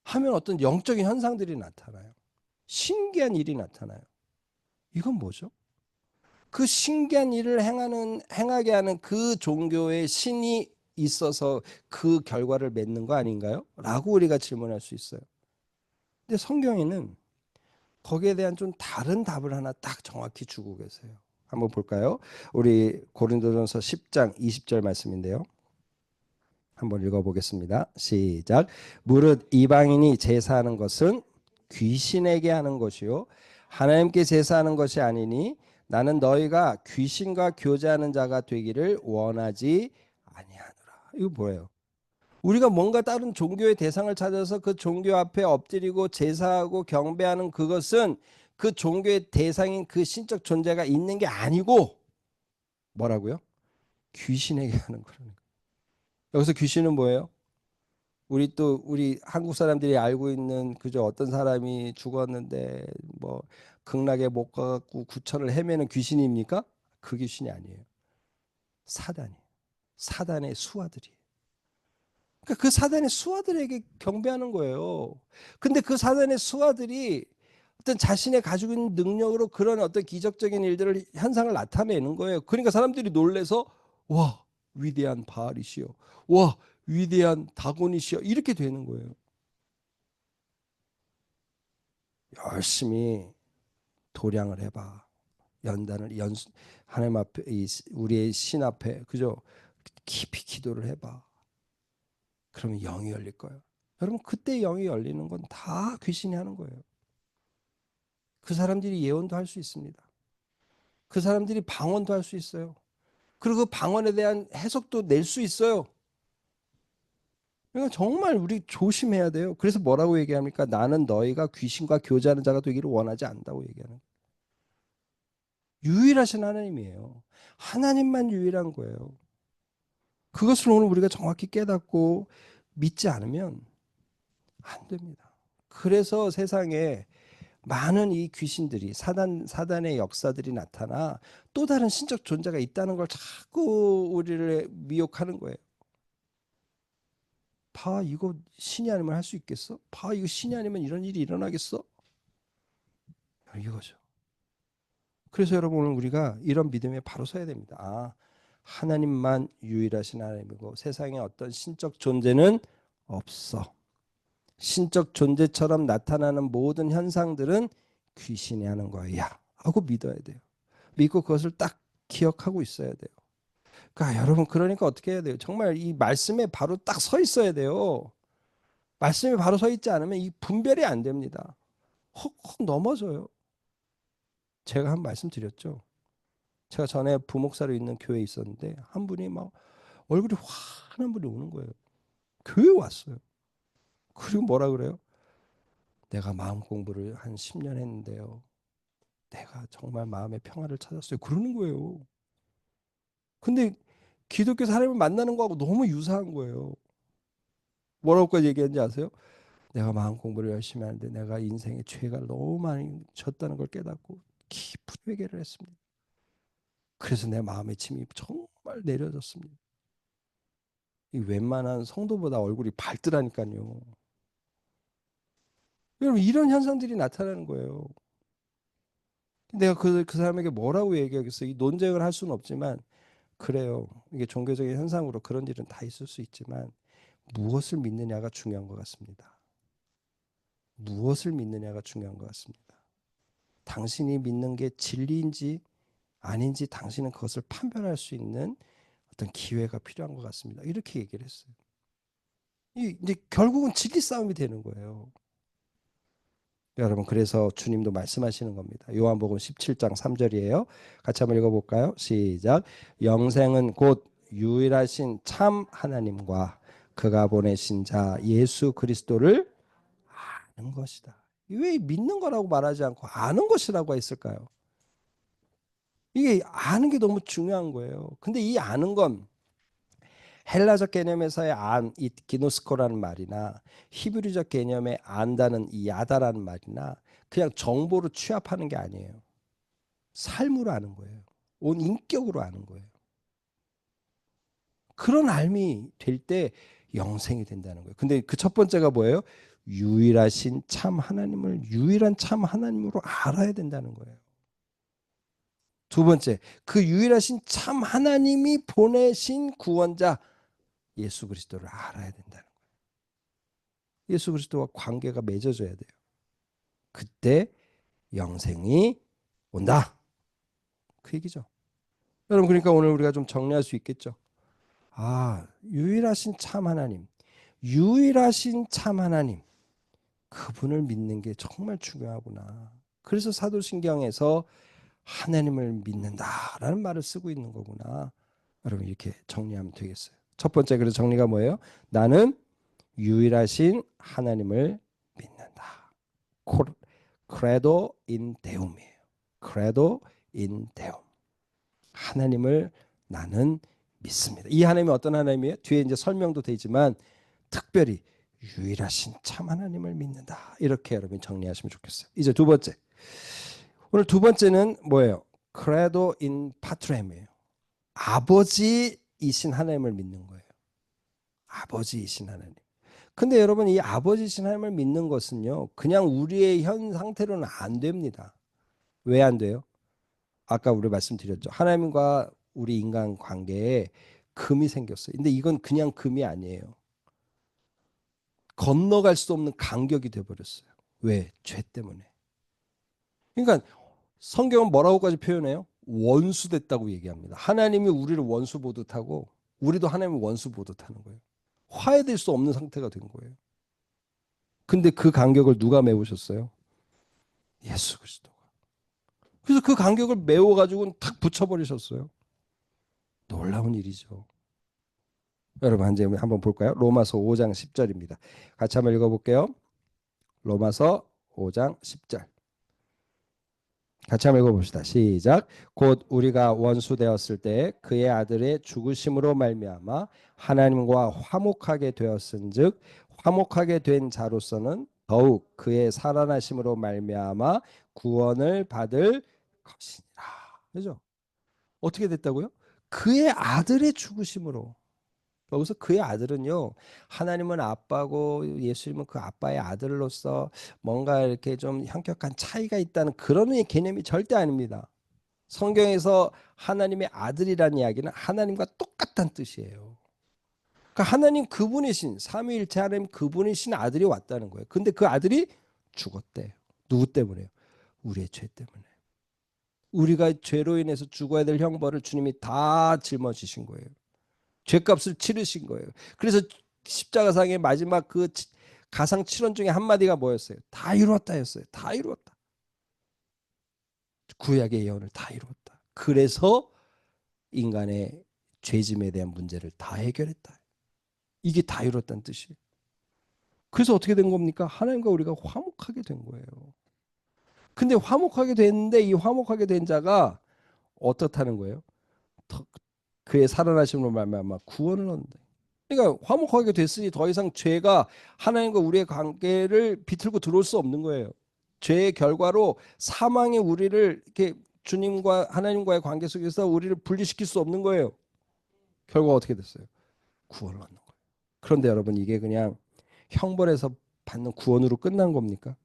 하면 어떤 영적인 현상들이 나타나요. 신기한 일이 나타나요. 이건 뭐죠? 그 신기한 일을 행하게 하는 그 종교의 신이 있어서 그 결과를 맺는 거 아닌가요? 라고 우리가 질문할 수 있어요. 근데 성경에는 거기에 대한 좀 다른 답을 하나 딱 정확히 주고 계세요. 한번 볼까요? 우리 고린도전서 10장 20절 말씀인데요. 한번 읽어보겠습니다. 시작. 무릇 이방인이 제사하는 것은 귀신에게 하는 것이요 하나님께 제사하는 것이 아니니 나는 너희가 귀신과 교제하는 자가 되기를 원하지 아니하노라. 이거 뭐예요? 우리가 뭔가 다른 종교의 대상을 찾아서 그 종교 앞에 엎드리고 제사하고 경배하는 그것은 그 종교의 대상인 그 신적 존재가 있는 게 아니고 뭐라고요? 귀신에게 하는 거라는 거예요. 여기서 귀신은 뭐예요? 우리 한국 사람들이 알고 있는 그저 어떤 사람이 죽었는데 뭐 극락에 못 가갖고 구천을 헤매는 귀신입니까? 그 귀신이 아니에요. 사단이에요. 사단의 수하들이에요. 그러니까 그 사단의 수하들에게 경배하는 거예요. 근데 그 사단의 수하들이 어떤 자신의 가지고 있는 능력으로 그런 어떤 기적적인 일들을 현상을 나타내는 거예요. 그러니까 사람들이 놀래서 와 위대한 바알이시여, 와 위대한 다곤이시여 이렇게 되는 거예요. 열심히 도량을 해봐. 연단을 하나님 앞에 우리의 신 앞에 그죠? 깊이 기도를 해봐. 그러면 영이 열릴 거예요. 여러분 그때 영이 열리는 건 다 귀신이 하는 거예요. 그 사람들이 예언도 할 수 있습니다. 그 사람들이 방언도 할 수 있어요. 그리고 그 방언에 대한 해석도 낼 수 있어요. 그러니까 정말 우리 조심해야 돼요. 그래서 뭐라고 얘기합니까? 나는 너희가 귀신과 교제하는 자가 되기를 원하지 않는다고 얘기하는 거예요. 유일하신 하나님이에요. 하나님만 유일한 거예요. 그것을 오늘 우리가 정확히 깨닫고 믿지 않으면 안 됩니다. 그래서 세상에 많은 이 귀신들이 사단의 역사들이 나타나 또 다른 신적 존재가 있다는 걸 자꾸 우리를 미혹하는 거예요. 봐, 이거 신이 아니면 할 수 있겠어? 봐, 이거 신이 아니면 이런 일이 일어나겠어? 이거죠. 그래서 여러분 오늘 우리가 이런 믿음에 바로 서야 됩니다. 아, 하나님만 유일하신 하나님이고 세상에 어떤 신적 존재는 없어. 신적 존재처럼 나타나는 모든 현상들은 귀신이 하는 거야 하고 믿어야 돼요. 믿고 그것을 딱 기억하고 있어야 돼요. 그러니까 여러분 그러니까 어떻게 해야 돼요? 정말 이 말씀에 바로 딱 서 있어야 돼요. 말씀에 바로 서 있지 않으면 이 분별이 안 됩니다. 헉헉 넘어져요. 제가 한 말씀 드렸죠. 제가 전에 부목사로 있는 교회에 있었는데 한 분이 막 얼굴이 환한 분이 오는 거예요. 교회에 왔어요. 그리고 뭐라 그래요? 내가 마음 공부를 한 10년 했는데요. 내가 정말 마음의 평화를 찾았어요. 그러는 거예요. 근데 기독교 사람을 만나는 거하고 너무 유사한 거예요. 뭐라고까지 얘기했는지 아세요? 내가 마음 공부를 열심히 하는데 내가 인생에 죄가 너무 많이 졌다는 걸 깨닫고 깊은 회개를 했습니다. 그래서 내 마음의 짐이 정말 내려졌습니다. 이 웬만한 성도보다 얼굴이 밝더라니까요. 여러분 이런 현상들이 나타나는 거예요. 내가 그 사람에게 뭐라고 얘기하겠어요? 이 논쟁을 할 수는 없지만 그래요. 이게 종교적인 현상으로 그런 일은 다 있을 수 있지만 무엇을 믿느냐가 중요한 것 같습니다. 무엇을 믿느냐가 중요한 것 같습니다. 당신이 믿는 게 진리인지 아닌지 당신은 그것을 판별할 수 있는 어떤 기회가 필요한 것 같습니다. 이렇게 얘기를 했어요. 이제 결국은 진리 싸움이 되는 거예요. 여러분 그래서 주님도 말씀하시는 겁니다. 요한복음 17장 3절이에요. 같이 한번 읽어볼까요? 시작. 영생은 곧 유일하신 참 하나님과 그가 보내신 자 예수 그리스도를 아는 것이다. 왜 믿는 거라고 말하지 않고 아는 것이라고 했을까요? 이게 아는 게 너무 중요한 거예요. 근데 이 아는 건 헬라적 개념에서의 이 기노스코라는 말이나 히브리적 개념의 안다는 이 야다라는 말이나 그냥 정보로 취합하는 게 아니에요. 삶으로 아는 거예요. 온 인격으로 아는 거예요. 그런 알미 될 때 영생이 된다는 거예요. 근데 그 첫 번째가 뭐예요? 유일하신 참 하나님을 유일한 참 하나님으로 알아야 된다는 거예요. 두 번째, 그 유일하신 참 하나님이 보내신 구원자 예수 그리스도를 알아야 된다는 거예요. 예수 그리스도와 관계가 맺어져야 돼요. 그때 영생이 온다. 그 얘기죠. 여러분 그러니까 오늘 우리가 좀 정리할 수 있겠죠. 아, 유일하신 참 하나님. 유일하신 참 하나님. 그분을 믿는 게 정말 중요하구나. 그래서 사도신경에서 하나님을 믿는다라는 말을 쓰고 있는 거구나. 여러분 이렇게 정리하면 되겠어요. 첫 번째 그래서 정리가 뭐예요? 나는 유일하신 하나님을 믿는다. 크레도 인 데움이에요. 크레도 인 데움. 하나님을 나는 믿습니다. 이 하나님이 어떤 하나님이에요? 뒤에 이제 설명도 되지만 특별히 유일하신 참 하나님을 믿는다. 이렇게 여러분 정리하시면 좋겠어요. 이제 두 번째. 오늘 두 번째는 뭐예요? 크레도 인 파트렘이에요. 아버지이신 하나님을 믿는 거예요. 아버지이신 하나님. 근데 여러분 이 아버지이신 하나님을 믿는 것은요. 그냥 우리의 현 상태로는 안 됩니다. 왜 안 돼요? 아까 우리 말씀드렸죠. 하나님과 우리 인간 관계에 금이 생겼어요. 근데 이건 그냥 금이 아니에요. 건너갈 수 없는 간격이 되어버렸어요. 왜? 죄 때문에. 그러니까 성경은 뭐라고까지 표현해요? 원수 됐다고 얘기합니다. 하나님이 우리를 원수 보듯하고 우리도 하나님을 원수 보듯하는 거예요. 화해될 수 없는 상태가 된 거예요. 근데 그 간격을 누가 메우셨어요? 예수 그리스도가. 그래서 그 간격을 메워가지고 탁 붙여버리셨어요. 놀라운 일이죠. 여러분 한번 볼까요? 로마서 5장 10절입니다. 같이 한번 읽어볼게요. 로마서 5장 10절. 같이 한번 읽어봅시다. 시작. 곧 우리가 원수 되었을 때 그의 아들의 죽으심으로 말미암아 하나님과 화목하게 되었은즉 화목하게 된 자로서는 더욱 그의 살아나심으로 말미암아 구원을 받을 것이니라. 그죠? 어떻게 됐다고요? 그의 아들의 죽으심으로. 여기서 그의 아들은요, 하나님은 아빠고 예수님은 그 아빠의 아들로서 뭔가 이렇게 좀 현격한 차이가 있다는 그런 개념이 절대 아닙니다. 성경에서 하나님의 아들이라는 이야기는 하나님과 똑같다는 뜻이에요. 그러니까 하나님 그분이신 삼위일체 하나님 그분이신 아들이 왔다는 거예요. 근데 그 아들이 죽었대요. 누구 때문에요? 우리의 죄 때문에. 우리가 죄로 인해서 죽어야 될 형벌을 주님이 다 짊어지신 거예요. 죄값을 치르신 거예요. 그래서 십자가상의 마지막 그 가상 7원 중에 한마디가 뭐였어요? 다 이루었다였어요. 다 이루었다. 구약의 예언을 다 이루었다. 그래서 인간의 죄짐에 대한 문제를 다 해결했다. 이게 다 이뤘다는 뜻이에요. 그래서 어떻게 된 겁니까? 하나님과 우리가 화목하게 된 거예요. 근데 화목하게 됐는데 이 화목하게 된 자가 어떻다는 거예요? 그의 살아나심으로 말미암아 구원을 얻는다. 그러니까 화목하게 됐으니 더 이상 죄가 하나님과 우리의 관계를 비틀고 들어올 수 없는 거예요. 죄의 결과로 사망이 우리를 이렇게 주님과 하나님과의 관계 속에서 우리를 분리시킬 수 없는 거예요. 결과가 어떻게 됐어요? 구원을 얻는 거예요. 그런데 여러분 이게 그냥 형벌에서 받는 구원으로 끝난 겁니까?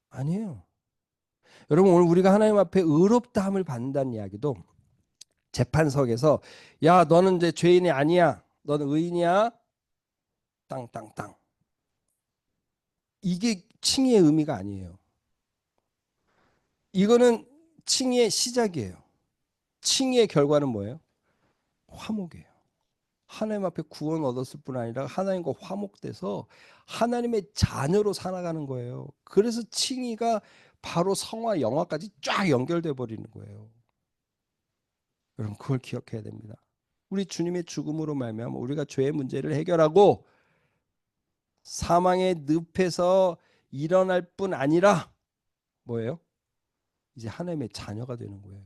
아니에요. 여러분 오늘 우리가 하나님 앞에 의롭다함을 받는다는 이야기도 재판석에서 야 너는 이제 죄인이 아니야. 너는 의인이야. 땅땅땅. 이게 칭의의 의미가 아니에요. 이거는 칭의의 시작이에요. 칭의의 결과는 뭐예요? 화목이에요. 하나님 앞에 구원 얻었을 뿐 아니라 하나님과 화목돼서 하나님의 자녀로 살아가는 거예요. 그래서 칭의가 바로 성화 영화까지 쫙 연결돼 버리는 거예요. 여러분 그걸 기억해야 됩니다. 우리 주님의 죽음으로 말미암아 우리가 죄의 문제를 해결하고 사망의 늪에서 일어날 뿐 아니라 뭐예요? 이제 하나님의 자녀가 되는 거예요.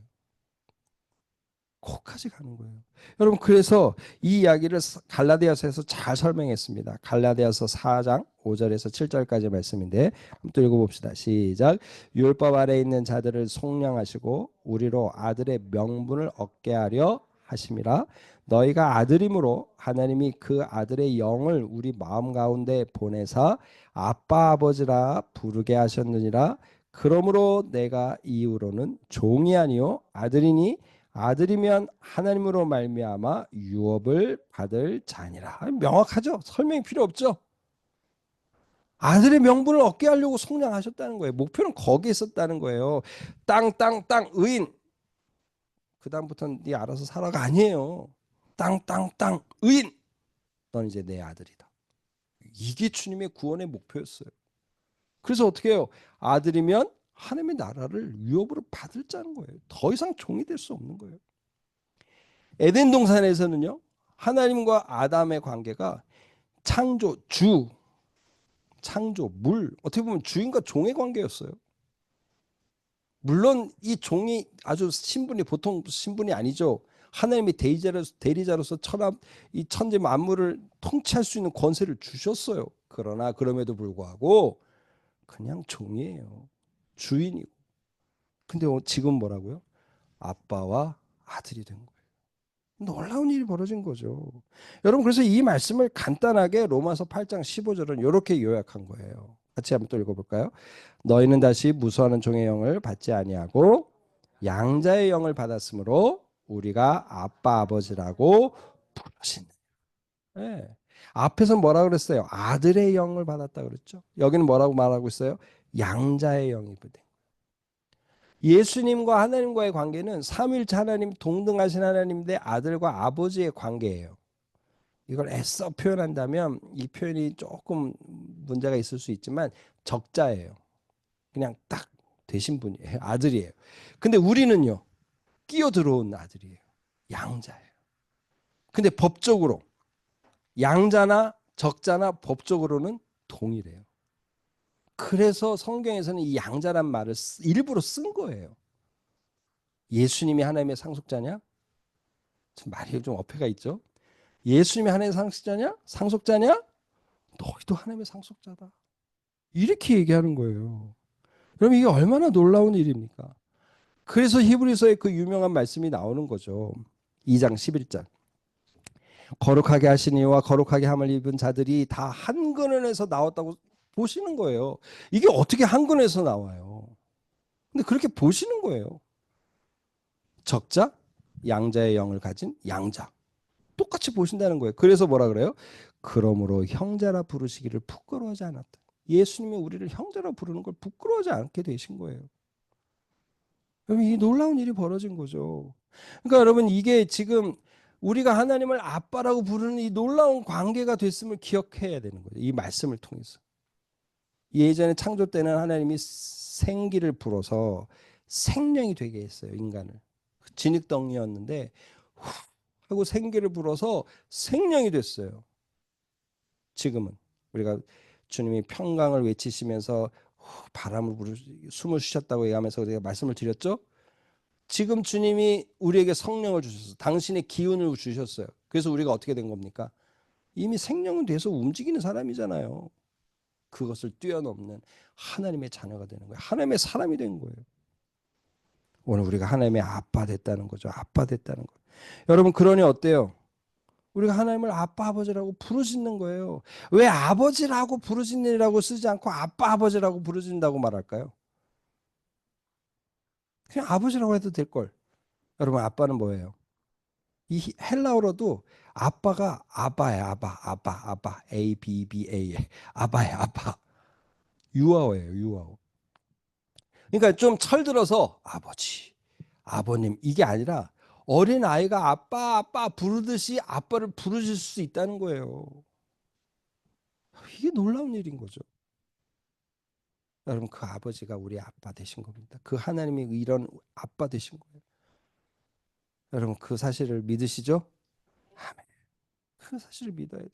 거기까지 가는 거예요. 여러분 그래서 이 이야기를 갈라디아서에서 잘 설명했습니다. 갈라디아서 4장 5절에서 7절까지 말씀인데 한번 또 읽어봅시다. 시작. 율법 아래 있는 자들을 속량하시고 우리로 아들의 명분을 얻게 하려 하심이라. 너희가 아들이므로 하나님이 그 아들의 영을 우리 마음 가운데 보내사 아빠 아버지라 부르게 하셨느니라. 그러므로 내가 이후로는 종이 아니요 아들이니 아들이면 하나님으로 말미암아 유업을 받을 자니라. 명확하죠? 설명이 필요 없죠? 아들의 명분을 얻게 하려고 속량하셨다는 거예요. 목표는 거기에 있었다는 거예요. 땅 의인. 그 다음부터는 네 알아서 살아가 아니에요. 땅 의인. 넌 이제 내 아들이다. 이게 주님의 구원의 목표였어요. 그래서 어떻게 해요? 아들이면 하나님의 나라를 유업으로 받을 자는 거예요. 더 이상 종이 될 수 없는 거예요. 에덴 동산에서는요. 하나님과 아담의 관계가 창조, 창조, 어떻게 보면 주인과 종의 관계였어요. 물론 이 종이 아주 신분이 보통 신분이 아니죠. 하나님이 대리자로서 이 천지 만물을 통치할 수 있는 권세를 주셨어요. 그러나 그럼에도 불구하고 그냥 종이에요. 주인이고. 근데 지금 뭐라고요? 아빠와 아들이 된 거예요. 놀라운 일이 벌어진 거죠. 여러분 그래서 이 말씀을 간단하게 로마서 8장 15절은 이렇게 요약한 거예요. 같이 한번 또 읽어볼까요? 너희는 다시 무수하는 종의 영을 받지 아니하고 양자의 영을 받았으므로 우리가 아빠 아버지라고 부르신. 네. 앞에서 뭐라 그랬어요? 아들의 영을 받았다 그랬죠. 여기는 뭐라고 말하고 있어요? 양자의 영이 부대. 예수님과 하나님과의 관계는 삼위일체 하나님 동등하신 하나님의 아들과 아버지의 관계예요. 이걸 애써 표현한다면 이 표현이 조금 문제가 있을 수 있지만 적자예요. 그냥 딱 되신 분이에요. 아들이에요. 근데 우리는요. 끼어 들어온 아들이에요. 양자예요. 근데 법적으로 양자나 적자나 법적으로는 동일해요. 그래서 성경에서는 이 양자란 말을 일부러 쓴 거예요. 예수님이 하나님의 상속자냐? 말이 좀 어폐가 있죠. 예수님이 하나님의 상속자냐? 너희도 하나님의 상속자다. 이렇게 얘기하는 거예요. 그럼 이게 얼마나 놀라운 일입니까? 그래서 히브리서에 그 유명한 말씀이 나오는 거죠. 2장 11절. 거룩하게 하신 이와 거룩하게 함을 입은 자들이 다 한 근원에서 나왔다고 보시는 거예요. 이게 어떻게 한 근원에서 나와요? 근데 그렇게 보시는 거예요. 적자, 양자의 영을 가진 양자. 똑같이 보신다는 거예요. 그래서 뭐라 그래요? 그러므로 형제라 부르시기를 부끄러워하지 않았다. 예수님이 우리를 형제라 부르는 걸 부끄러워하지 않게 되신 거예요. 그럼 이 놀라운 일이 벌어진 거죠. 그러니까 여러분 이게 지금 우리가 하나님을 아빠라고 부르는 이 놀라운 관계가 됐음을 기억해야 되는 거죠. 이 말씀을 통해서. 예전에 창조 때는 하나님이 생기를 불어서 생명이 되게 했어요. 인간을. 진흙덩이였는데 후 하고 생기를 불어서 생명이 됐어요. 지금은 우리가 주님이 평강을 외치시면서 바람을 숨을 쉬셨다고 얘기하면서 우리가 말씀을 드렸죠. 지금 주님이 우리에게 성령을 주셨어요. 당신의 기운을 주셨어요. 그래서 우리가 어떻게 된 겁니까? 이미 생명은 돼서 움직이는 사람이잖아요. 그것을 뛰어넘는 하나님의 자녀가 되는 거예요. 하나님의 사람이 된 거예요. 오늘 우리가 하나님의 아빠 됐다는 거죠. 아빠 됐다는 거. 여러분 그러니 어때요? 우리가 하나님을 아빠 아버지라고 부르짖는 거예요. 왜 아버지라고 부르짖느라고 쓰지 않고 아빠 아버지라고 부르짖는다고 말할까요? 그냥 아버지라고 해도 될 걸. 여러분 아빠는 뭐예요? 이 헬라어로도 아빠가 아바야 아바 A B B A 아바야 아바 유아어예요 유아어. 그러니까 좀 철들어서 아버지 아버님 이게 아니라 어린 아이가 아빠 아빠 부르듯이 아빠를 부르실 수 있다는 거예요. 이게 놀라운 일인 거죠. 여러분 그 아버지가 우리 아빠 되신 겁니다. 그 하나님이 이런 아빠 되신 거예요. 여러분 그 사실을 믿으시죠? 아멘. 그 사실을 믿어야 돼요.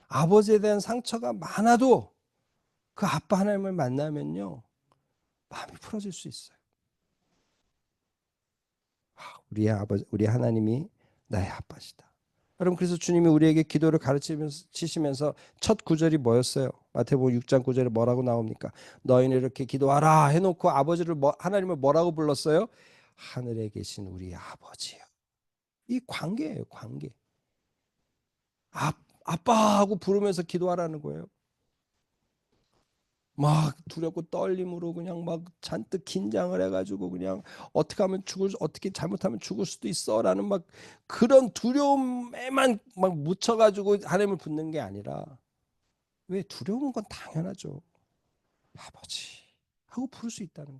아버지에 대한 상처가 많아도 그 아빠 하나님을 만나면요 마음이 풀어질 수 있어요. 우리의 아버지, 우리 하나님이 나의 아빠시다. 여러분 그래서 주님이 우리에게 기도를 가르치시면서 첫 구절이 뭐였어요? 마태복음 6장 9절에 뭐라고 나옵니까? 너희는 이렇게 기도하라 해놓고 아버지를 하나님을 뭐라고 불렀어요? 하늘에 계신 우리 아버지요. 이 관계예요, 관계. 아빠하고 부르면서 기도하라는 거예요. 막 두렵고 떨림으로 그냥 막 잔뜩 긴장을 해가지고 그냥 어떻게 하면 어떻게 잘못하면 죽을 수도 있어라는 막 그런 두려움에만 막 묻혀가지고 하나님을 붙는 게 아니라 왜 두려운 건 당연하죠. 아버지 하고 부를 수 있다는 거.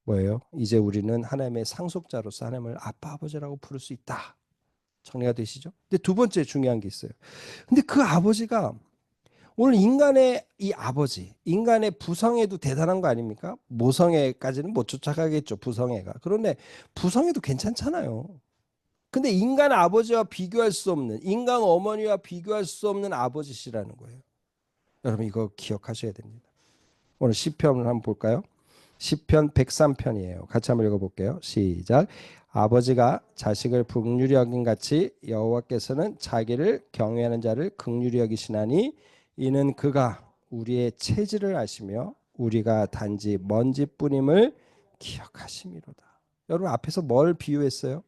뭐예요? 이제 우리는 하나님의 상속자로서 하나님을 아빠 아버지라고 부를 수 있다. 정리가 되시죠? 근데 두 번째 중요한 게 있어요. 근데 그 아버지가 오늘 인간의 이 아버지, 인간의 부성애도 대단한 거 아닙니까? 모성애까지는 못 쫓아가겠죠, 부성애가. 그런데 부성애도 괜찮잖아요. 근데 인간 아버지와 비교할 수 없는, 인간 어머니와 비교할 수 없는 아버지시라는 거예요. 여러분 이거 기억하셔야 됩니다. 오늘 시편을 한번 볼까요? 시편 103편이에요. 같이 한번 읽어볼게요. 시작. 아버지가 자식을 긍휼히 여긴 같이 여호와께서는 자기를 경외하는 자를 긍휼히 여기시나니 이는 그가 우리의 체질을 아시며 우리가 단지 먼지뿐임을 기억하심이로다. 여러분 앞에서 뭘 비유했어요?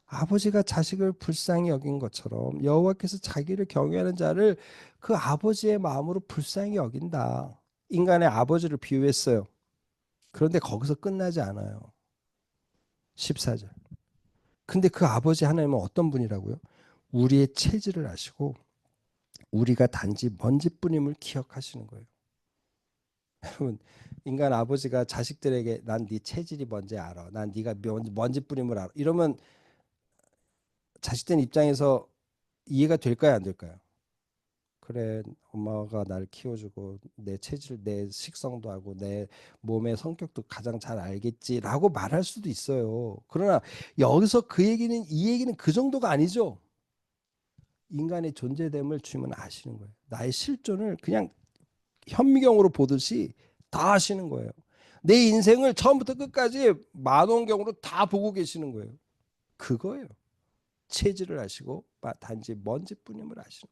아버지가 자식을 불쌍히 여긴 것처럼 여호와께서 자기를 경외하는 자를 그 아버지의 마음으로 불쌍히 여긴다. 인간의 아버지를 비유했어요. 그런데 거기서 끝나지 않아요. 14절. 근데 그 아버지 하나님은 어떤 분이라고요? 우리의 체질을 아시고 우리가 단지 먼지뿐임을 기억하시는 거예요. 여러분 인간 아버지가 자식들에게 난 네 체질이 뭔지 알아. 난 네가 먼지뿐임을 알아. 이러면 자식들 입장에서 이해가 될까요? 안 될까요? 그래 엄마가 나를 키워주고 내 체질 내 식성도 하고 내 몸의 성격도 가장 잘 알겠지라고 말할 수도 있어요. 그러나 여기서 그 얘기는 이 얘기는 그 정도가 아니죠. 인간의 존재됨을 주님은 아시는 거예요. 나의 실존을 그냥 현미경으로 보듯이 다 아시는 거예요. 내 인생을 처음부터 끝까지 만원경으로 다 보고 계시는 거예요. 그거예요. 체질을 아시고 단지 먼지뿐임을 아시는,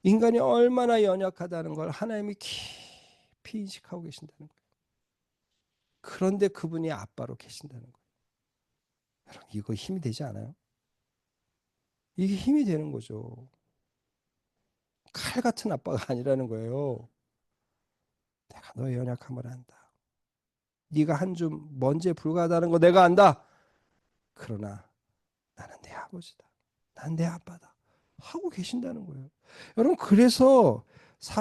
인간이 얼마나 연약하다는 걸 하나님이 깊이 인식하고 계신다는 거예요. 그런데 그분이 아빠로 계신다는 거예요. 여러분, 이거 힘이 되지 않아요? 이게 힘이 되는 거죠. 칼 같은 아빠가 아니라는 거예요. 내가 너의 연약함을 안다. 네가 한 줌 먼지에 불과하다는 거 내가 안다. 그러나 나는 내 아버지다. 난 내 아빠다. 하고 계신다는 거예요. 여러분, 그래서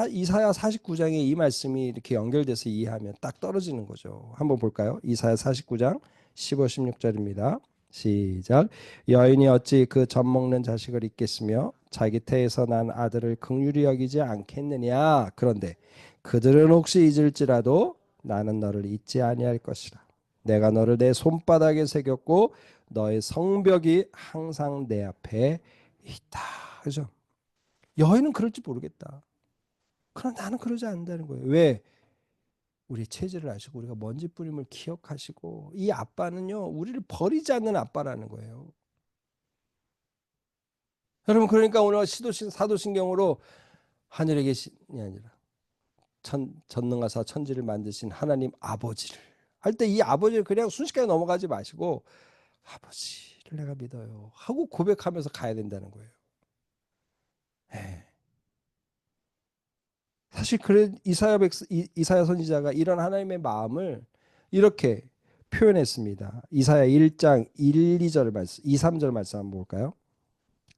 이사야 49장에 이 말씀이 이렇게 연결돼서 이해하면 딱 떨어지는 거죠. 한번 볼까요? 이사야 49장 15, 16절입니다. 시작. 여인이 어찌 그 젖 먹는 자식을 잊겠으며 자기 태에서 난 아들을 긍휼히 여기지 않겠느냐. 그런데 그들은 혹시 잊을지라도 나는 너를 잊지 아니할 것이라. 내가 너를 내 손바닥에 새겼고 너의 성벽이 항상 내 앞에 있다. 그죠? 여인은 그럴지 모르겠다. 그러나 나는 그러지 않는다는 거예요. 왜? 우리 체질을 아시고 우리가 먼지뿌림을 기억하시고, 이 아빠는요, 우리를 버리지 않는 아빠라는 거예요. 여러분, 그러니까 오늘 사도신경으로 하늘에 계신이 아니라 전능하사 천지를 만드신 하나님 아버지를 할 때, 이 아버지를 그냥 순식간에 넘어가지 마시고 아버지를 내가 믿어요 하고 고백하면서 가야 된다는 거예요. 네. 사실 그래 이사야 선지자가 이런 하나님의 마음을 이렇게 표현했습니다. 이사야 1장 1, 2절 말씀, 2, 3절 말씀 한번 볼까요?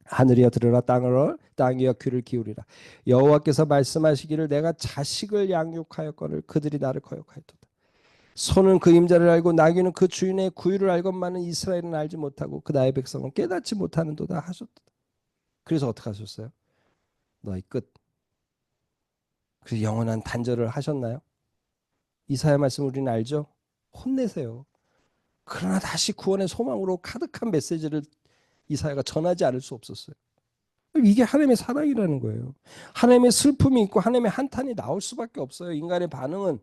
하늘이여 들으라, 땅이여 귀를 기울이라. 여호와께서 말씀하시기를 내가 자식을 양육하였거늘 그들이 나를 거역하였도다. 소는 그 임자를 알고 나귀는 그 주인의 구유를 알건만은 이스라엘은 알지 못하고 그 나의 백성은 깨닫지 못하는도다 하셨다. 그래서 어떻게 하셨어요? 너희 끝. 그 영원한 단절을 하셨나요? 이사야 말씀 우리는 알죠? 혼내세요. 그러나 다시 구원의 소망으로 가득한 메시지를 이사야가 전하지 않을 수 없었어요. 이게 하나님의 사랑이라는 거예요. 하나님의 슬픔이 있고 하나님의 한탄이 나올 수밖에 없어요. 인간의 반응은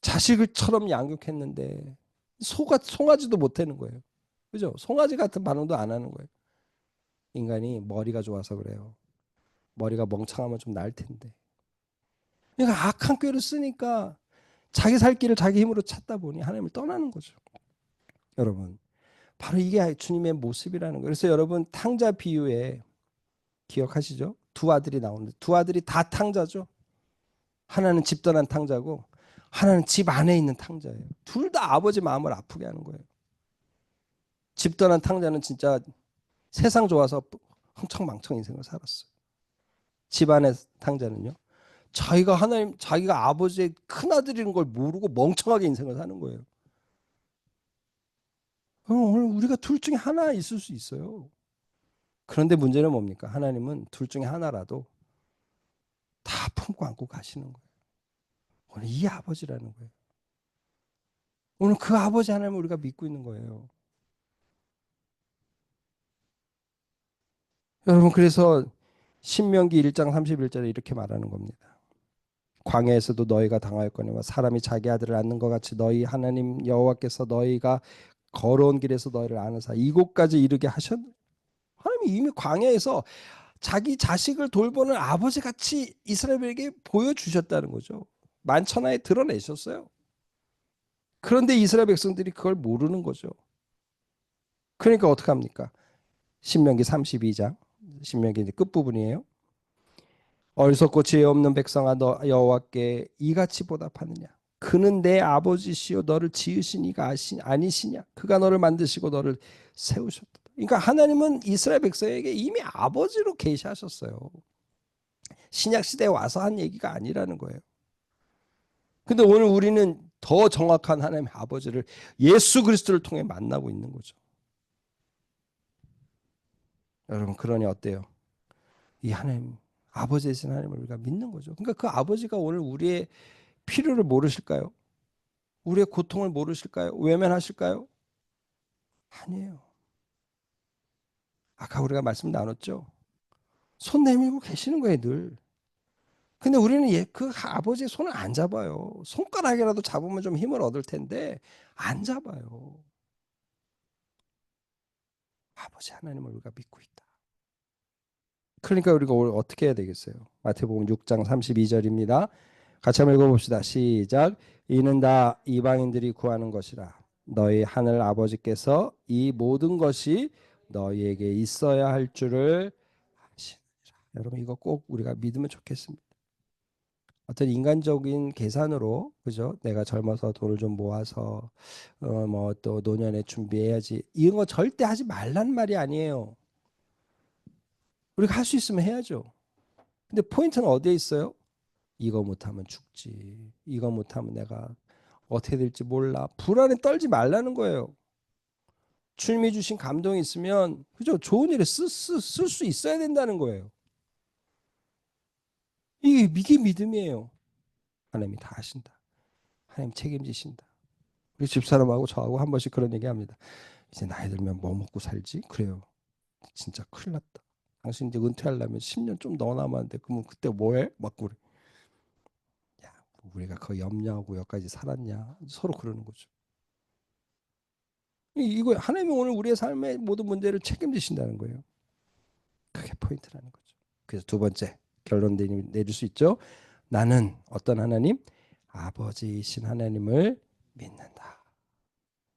자식을처럼 양육했는데 송아지도 못하는 거예요. 그죠? 송아지 같은 반응도 안 하는 거예요. 인간이 머리가 좋아서 그래요. 머리가 멍청하면 좀 나을 텐데. 그러니까 악한 꾀를 쓰니까 자기 살 길을 자기 힘으로 찾다 보니 하나님을 떠나는 거죠. 여러분, 바로 이게 주님의 모습이라는 거예요. 그래서 여러분, 탕자 비유에 기억하시죠? 두 아들이 나오는데 두 아들이 다 탕자죠. 하나는 집 떠난 탕자고 하나는 집 안에 있는 탕자예요. 둘 다 아버지 마음을 아프게 하는 거예요. 집 떠난 탕자는 진짜 세상 좋아서 흥청망청 인생을 살았어요. 집 안에 탕자는요, 자기가 아버지의 큰 아들인 걸 모르고 멍청하게 인생을 사는 거예요. 오늘 우리가 둘 중에 하나 있을 수 있어요. 그런데 문제는 뭡니까? 하나님은 둘 중에 하나라도 다 품고 안고 가시는 거예요. 오늘 이 아버지라는 거예요. 오늘 그 아버지 하나님을 우리가 믿고 있는 거예요. 여러분, 그래서 신명기 1장 31절에 이렇게 말하는 겁니다. 광야에서도 너희가 당하였거니와 사람이 자기 아들을 낳는 것 같이 너희 하나님 여호와께서 너희가 걸어온 길에서 너희를 아는사 이곳까지 이르게 하셨. 하나님이 이미 광야에서 자기 자식을 돌보는 아버지 같이 이스라엘에게 보여주셨다는 거죠. 만천하에 드러내셨어요. 그런데 이스라엘 백성들이 그걸 모르는 거죠. 그러니까 어떻게 합니까? 신명기 32장, 신명기 끝부분이에요. 어리석고 지혜 없는 백성아, 너 여호와께 이같이 보답하느냐? 그는 내 아버지시요 너를 지으신 이가 아니시냐? 그가 너를 만드시고 너를 세우셨다. 그러니까 하나님은 이스라엘 백성에게 이미 아버지로 계시하셨어요. 신약 시대에 와서 한 얘기가 아니라는 거예요. 근데 오늘 우리는 더 정확한 하나님의 아버지를 예수 그리스도를 통해 만나고 있는 거죠. 여러분, 그러니 어때요? 이 하나님, 아버지이신 하나님을 우리가 믿는 거죠. 그러니까 그 아버지가 오늘 우리의 필요를 모르실까요? 우리의 고통을 모르실까요? 외면하실까요? 아니에요. 아까 우리가 말씀 나눴죠. 손 내밀고 계시는 거예요, 늘. 근데 우리는 그 아버지의 손을 안 잡아요. 손가락이라도 잡으면 좀 힘을 얻을 텐데 안 잡아요. 아버지 하나님을 우리가 믿고 있다. 그러니까 우리가 오늘 어떻게 해야 되겠어요? 마태복음 6장 32절입니다. 같이 한번 읽어봅시다. 시작. 이는 다 이방인들이 구하는 것이라. 너희 하늘 아버지께서 이 모든 것이 너희에게 있어야 할 줄을 아시느니라. 여러분 이거 꼭 우리가 믿으면 좋겠습니다. 어떤 인간적인 계산으로 그죠? 내가 젊어서 돈을 좀 모아서 뭐 또 노년에 준비해야지. 이런 거 절대 하지 말란 말이 아니에요. 우리가 할 수 있으면 해야죠. 근데 포인트는 어디에 있어요? 이거 못하면 죽지. 이거 못하면 내가 어떻게 될지 몰라. 불안에 떨지 말라는 거예요. 주님이 주신 감동이 있으면 그죠? 좋은 일에 쓸 수 있어야 된다는 거예요. 이게 믿음이에요. 하나님이 다 하신다. 하나님 책임지신다. 우리 집사람하고 저하고 한 번씩 그런 얘기합니다. 이제 나이 들면 뭐 먹고 살지? 그래요. 진짜 큰일 났다. 당신 이제 은퇴하려면 10년 좀 더 남았는데 그러면 그때 뭐해? 막 그래. 야, 우리가 그 염려하고 여기까지 살았냐? 서로 그러는 거죠. 이거 하나님이 오늘 우리의 삶의 모든 문제를 책임지신다는 거예요. 그게 포인트라는 거죠. 그래서 두 번째 결론 내릴 수 있죠. 나는 어떤 하나님? 아버지이신 하나님을 믿는다.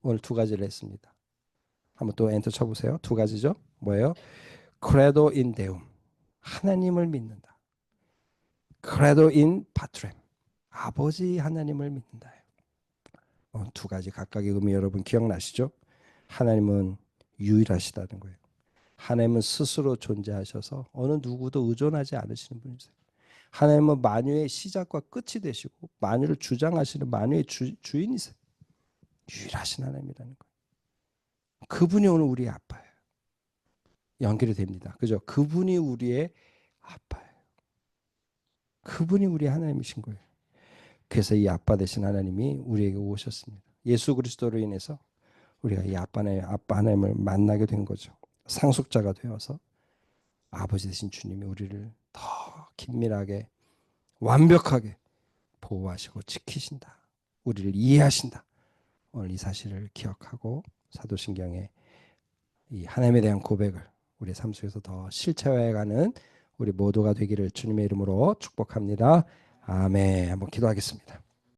오늘 두 가지를 했습니다. 한번 또 엔터 쳐보세요. 두 가지죠. 뭐예요? credo in Deum. 하나님을 믿는다. credo in Patrem. 아버지 하나님을 믿는다. 두 가지 각각의 의미 여러분 기억나시죠? 하나님은 유일하시다는 거예요. 하나님은 스스로 존재하셔서 어느 누구도 의존하지 않으시는 분이세요. 하나님은 만유의 시작과 끝이 되시고 만유를 주장하시는 만유의 주인이세요. 유일하신 하나님이라는 거예요. 그분이 오늘 우리의 아빠예요. 연결이 됩니다. 그죠? 그분이 우리의 아빠예요. 그분이 우리 하나님이신 거예요. 그래서 이 아빠 되신 하나님이 우리에게 오셨습니다. 예수 그리스도로 인해서 우리가 이 아빠 하나님을 만나게 된 거죠. 상속자가 되어서 아버지 되신 주님이 우리를 더 긴밀하게 완벽하게 보호하시고 지키신다. 우리를 이해하신다. 오늘 이 사실을 기억하고 사도신경의 이 하나님에 대한 고백을 우리의 삶 속에서 더 실체화해가는 우리 모두가 되기를 주님의 이름으로 축복합니다. 아멘. 한번 기도하겠습니다.